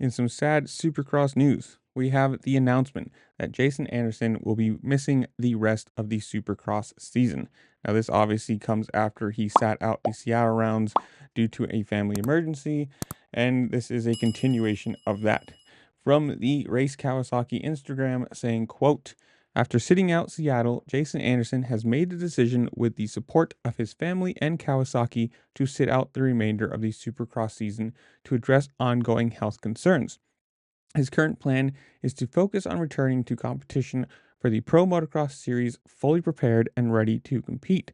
In some sad Supercross news, we have the announcement that Jason Anderson will be missing the rest of the Supercross season. Now, this obviously comes after he sat out the Seattle rounds due to a family emergency, and this is a continuation of that. From the Race Kawasaki Instagram saying, quote, after sitting out Seattle, Jason Anderson has made the decision with the support of his family and Kawasaki to sit out the remainder of the Supercross season to address ongoing health concerns. His current plan is to focus on returning to competition for the Pro Motocross Series fully prepared and ready to compete.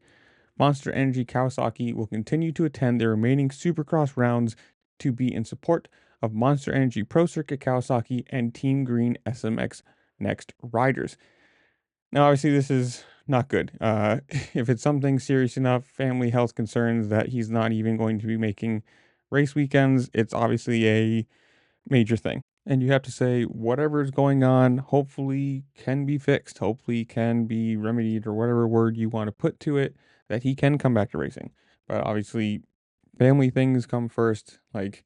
Monster Energy Kawasaki will continue to attend the remaining Supercross rounds to be in support of Monster Energy Pro Circuit Kawasaki and Team Green SMX Next riders. Now, obviously, this is not good. If it's something serious enough, family health concerns that he's not even going to be making race weekends, it's obviously a major thing. And you have to say whatever is going on, hopefully can be fixed, hopefully can be remedied, or whatever word you want to put to it, that he can come back to racing. But obviously, family things come first. Like,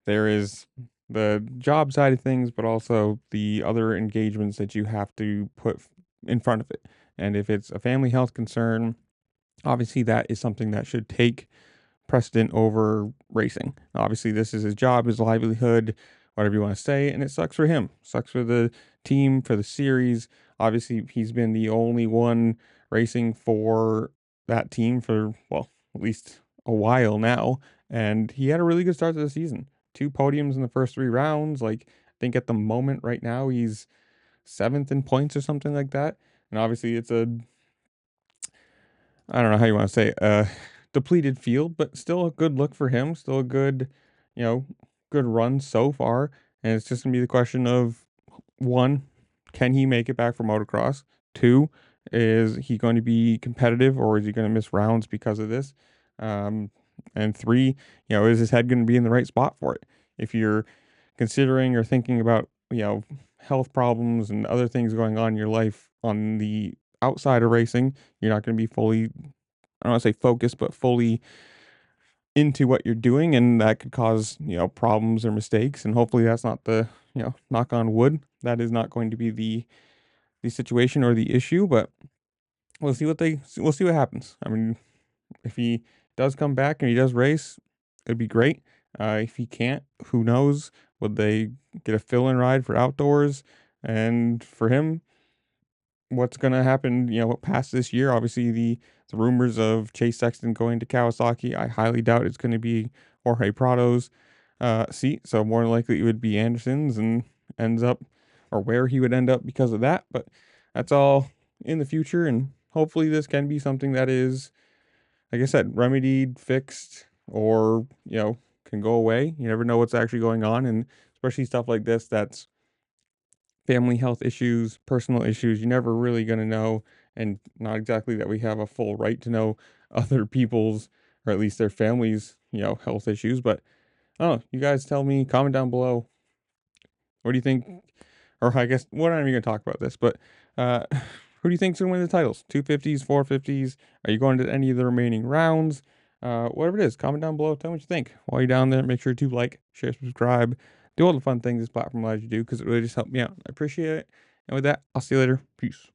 there is the job side of things, but also the other engagements that you have to put in front of it. And if it's a family health concern, obviously that is something that should take precedent over racing. Obviously, this is his job, his livelihood, whatever you want to say, and it sucks for him. Sucks for the team, for the series. Obviously, he's been the only one racing for that team for, well, at least a while now, and he had a really good start to the season. 2 podiums in the first 3 rounds. Like, I think at the moment right now he's 7th in points or something like that. And obviously it's a, I don't know how you want to say, depleted field, but still a good look for him. Still a good, you know, good run so far. And it's just gonna be the question of, one, can he make it back for motocross? 2, is he going to be competitive or is he going to miss rounds because of this? Um, and 3, is his head going to be in the right spot for it? If you're considering or thinking about, health problems and other things going on in your life on the outside of racing, you're not going to be fully, I don't want to say focused, but fully into what you're doing, and that could cause, problems or mistakes. And hopefully that's not the, knock on wood, that is not going to be the situation or the issue, but we'll see what happens. I mean, if he does come back and he does race, it'd be great. If he can't, who knows? Would they get a fill-in ride for outdoors? And for him, what's going to happen, past this year? Obviously, the rumors of Chase Sexton going to Kawasaki, I highly doubt it's going to be Jorge Prado's seat. So more than likely it would be Anderson's, and ends up, or where he would end up because of that. But that's all in the future, and hopefully this can be something that is, like I said, remedied, fixed, or, can go away. You never know what's actually going on, and especially stuff like this that's family health issues, personal issues, you're never really going to know. And not exactly that we have a full right to know other people's, or at least their families, health issues. But I don't know. You guys tell me, comment down below. What do you think? Or I guess we're not even going to talk about this, but who do you think's going to win the titles? 250s, 450s? Are you going to any of the remaining rounds? Whatever it is, comment down below. Tell me what you think. While you're down there, make sure to like, share, subscribe, do all the fun things this platform allows you to do, because it really just helped me out. I appreciate it. And with that, I'll see you later. Peace.